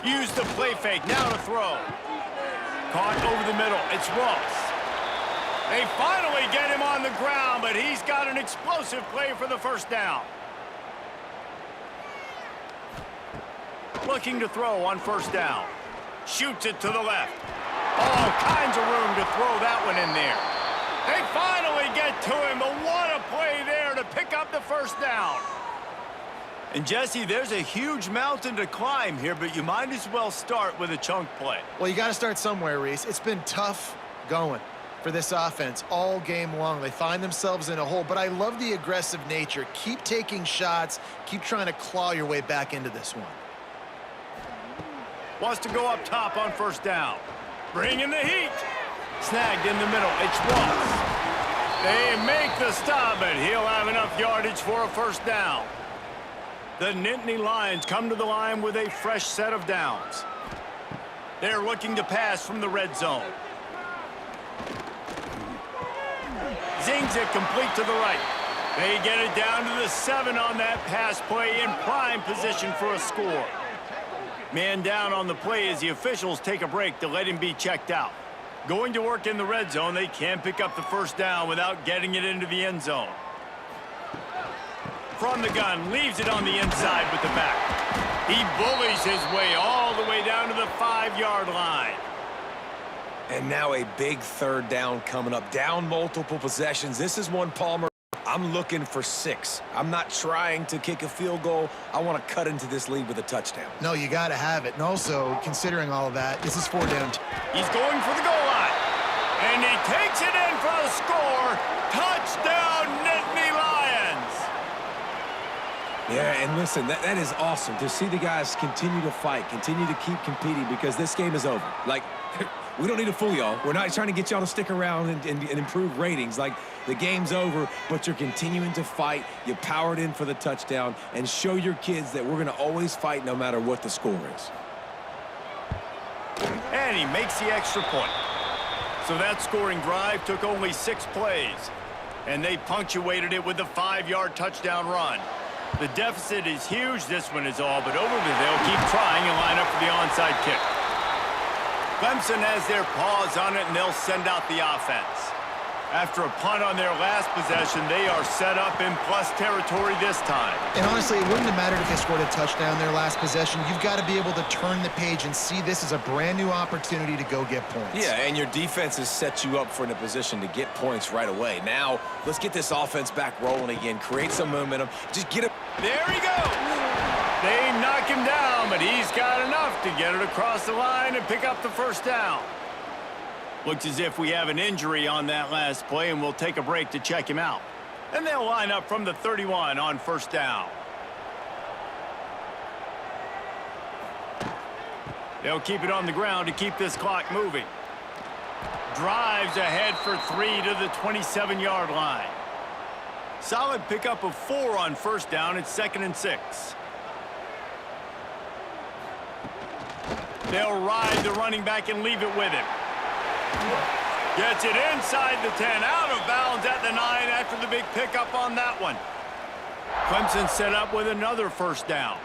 Use the play fake, now to throw. Caught over the middle, it's Ross. They finally get him on the ground, but he's got an explosive play for the 1st down. Looking to throw on 1st down. Shoots it to the left. All kinds of room to throw that one in there. They finally get to him, but what a play there to pick up the 1st down. And Jesse, there's a huge mountain to climb here, but you might as well start with a chunk play. Well, you got to start somewhere, Reese. It's been tough going for this offense all game long. They find themselves in a hole, but I love the aggressive nature. Keep taking shots. Keep trying to claw your way back into this one. Wants to go up top on 1st down. Bring in the heat. Snagged in the middle. It's Ross. They make the stop, but he'll have enough yardage for a 1st down. The Nittany Lions come to the line with a fresh set of downs. They're looking to pass from the red zone. Zings it complete to the right. They get it down to the 7 on that pass play in prime position for a score. Man down on the play as the officials take a break to let him be checked out. Going to work in the red zone, they can pick up the 1st down without getting it into the end zone. From the gun, leaves it on the inside with the back. He bullies his way all the way down to the 5-yard line. And now a big 3rd down coming up. Down multiple possessions. This is one, Palmer, I'm looking for 6. I'm not trying to kick a field goal. I want to cut into this lead with a touchdown. No, you got to have it. And also, considering all of that, this is 4 down. He's going for the goal line. And he takes it in for a score. Touchdown, Nittany Lions. Yeah, and listen, that is awesome to see the guys continue to fight, continue to keep competing, because this game is over. Like, we don't need to fool y'all. We're not trying to get y'all to stick around and improve ratings. Like, the game's over, but you're continuing to fight. You powered in for the touchdown, and show your kids that we're going to always fight no matter what the score is. And he makes the extra point. So that scoring drive took only 6 plays, and they punctuated it with a 5-yard touchdown run. The deficit is huge. This one is all but over, but they'll keep trying and line up for the onside kick. Clemson has their paws on it, and they'll send out the offense. After a punt on their last possession, they are set up in plus territory this time. And honestly, it wouldn't have mattered if they scored a touchdown their last possession. You've got to be able to turn the page and see this as a brand new opportunity to go get points. Yeah, and your defense has set you up for in a position to get points right away. Now, let's get this offense back rolling again. Create some momentum. Just get it. There he goes. They knock him down, but he's got enough to get it across the line and pick up the 1st down. Looks as if we have an injury on that last play, and we'll take a break to check him out. And they'll line up from the 31 on 1st down. They'll keep it on the ground to keep this clock moving. Drives ahead for 3 to the 27-yard line. Solid pickup of 4 on 1st down. It's 2nd and 6. They'll ride the running back and leave it with him. Gets it inside the 10, out of bounds at the 9 after the big pickup on that one. Clemson set up with another 1st down.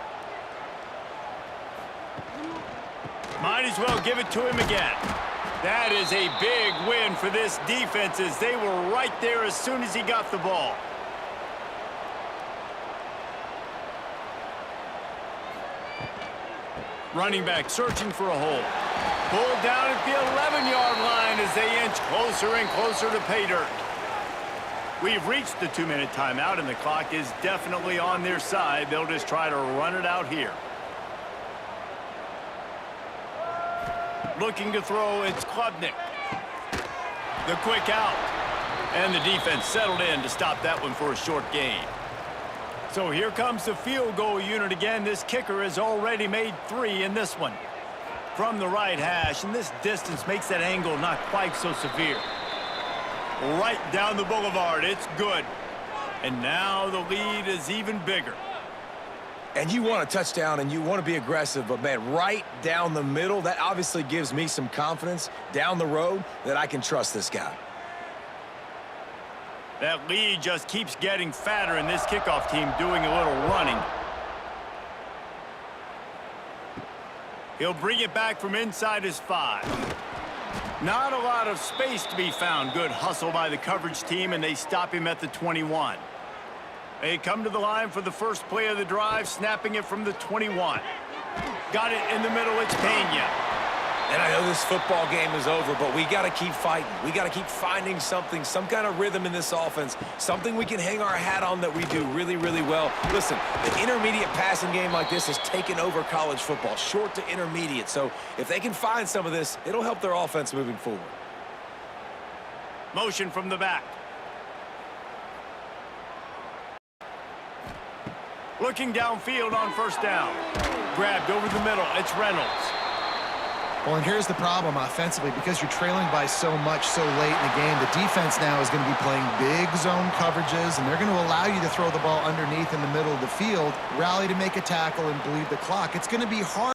Might as well give it to him again. That is a big win for this defense, as they were right there as soon as he got the ball. Running back searching for a hole. Pulled down at the 11-yard line as they inch closer and closer to pay dirt. We've reached the 2-minute timeout, and the clock is definitely on their side. They'll just try to run it out here. Looking to throw, it's Klubnik. The quick out. And the defense settled in to stop that one for a short gain. So here comes the field goal unit again. This kicker has already made 3 in this one. From the right hash, and this distance makes that angle not quite so severe. Right down the boulevard, it's good. And now the lead is even bigger. And you want a touchdown and you want to be aggressive, but man, right down the middle, that obviously gives me some confidence down the road that I can trust this guy. That lead just keeps getting fatter, and this kickoff team doing a little running. He'll bring it back from inside his 5. Not a lot of space to be found. Good hustle by the coverage team, and they stop him at the 21. They come to the line for the first play of the drive, snapping it from the 21. Got it in the middle, it's Pena. And I know this football game is over, but we got to keep fighting. We got to keep finding something, some kind of rhythm in this offense, something we can hang our hat on that we do really, really well. Listen, the intermediate passing game like this has taken over college football, short to intermediate. So if they can find some of this, it'll help their offense moving forward. Motion from the back. Looking downfield on first down. Grabbed over the middle, it's Reynolds. Well, and here's the problem offensively. Because you're trailing by so much so late in the game, the defense now is going to be playing big zone coverages, and they're going to allow you to throw the ball underneath in the middle of the field, rally to make a tackle, and bleed the clock. It's going to be hard.